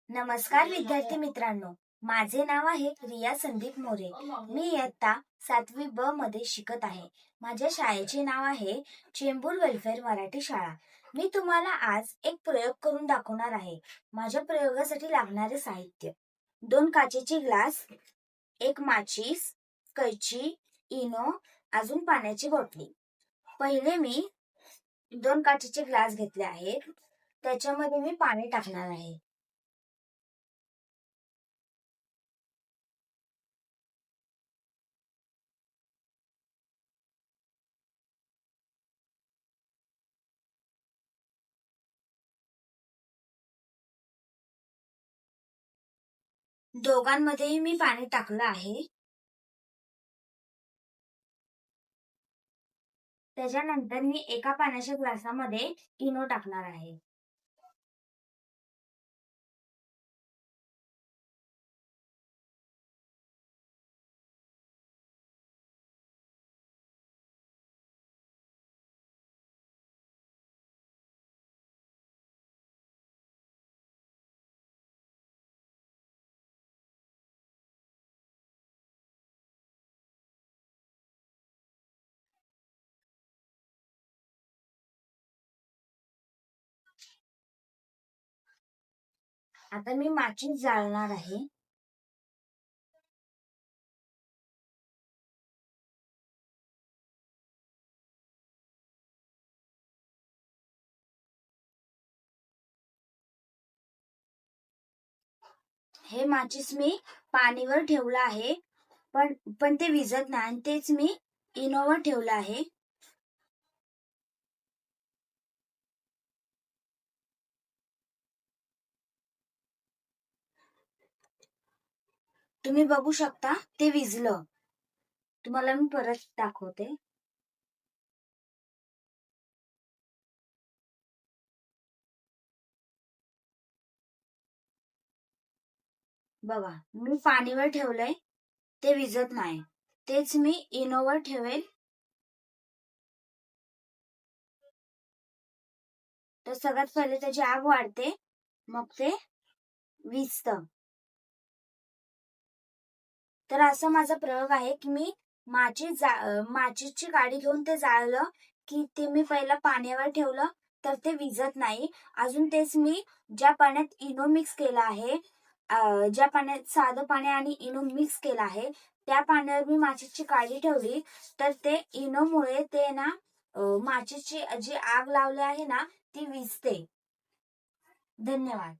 नमस्कार विद्यार्थी मित्रांनो, माझे नाव आहे रिया संदीप मोरे. मी इयत्ता 7वी ब मध्ये शिकत आहे. माझ्या शाळेचे नाव आहे चेंबूर वेलफेअर मराठी शाळा. मी तुम्हाला आज एक प्रयोग करून दाखवणार आहे. माझ्या प्रयोगासाठी लागणारे साहित्य: 2 काचेचे ग्लास, 1 माचीस, कैची, इनो, अजून पाण्याची बाटली. पहिले मी 2 काचेचे ग्लास घेतले आहेत. त्याच्यामध्ये मी पाणी टाकणार आहे. दोघांमध्येही मी पाणी टाकलं आहे. त्याच्यानंतर मी एका पाण्याच्या ग्लासामध्ये इनो टाकणार आहे. आता मी माचीस जाळणार आहे. हे माचीस मी पाणीवर ठेवलं आहे, पण ते विझत नाही आणि तेच मी इनोवर ठेवलं आहे. तुम्ही बघू शकता ते विझलं. तुम्हाला मी परत दाखवते. बघा, मी पाणीवर ठेवलंय, ते विझत नाही. तेच मी इनोवर ठेवेल तर सगळ्यात पहिले त्याची आग वाढते, मग ते विझतं. तर असा माझा प्रयोग आहे की मी माचीसची काडी घेऊन ते जाळलं की ते मी पहिला पाण्यावर ठेवलं तर ते विझत नाही. अजून तेच मी ज्या पाण्यात इनो मिक्स केला आहे, ज्या पाण्यात साधं पाणी आणि इनो मिक्स केला आहे, त्या पाण्यावर मी माचीसची काडी ठेवली तर ते इनोमुळे ते ना माचीसची जी आग लावली आहे ना ती विझते. धन्यवाद.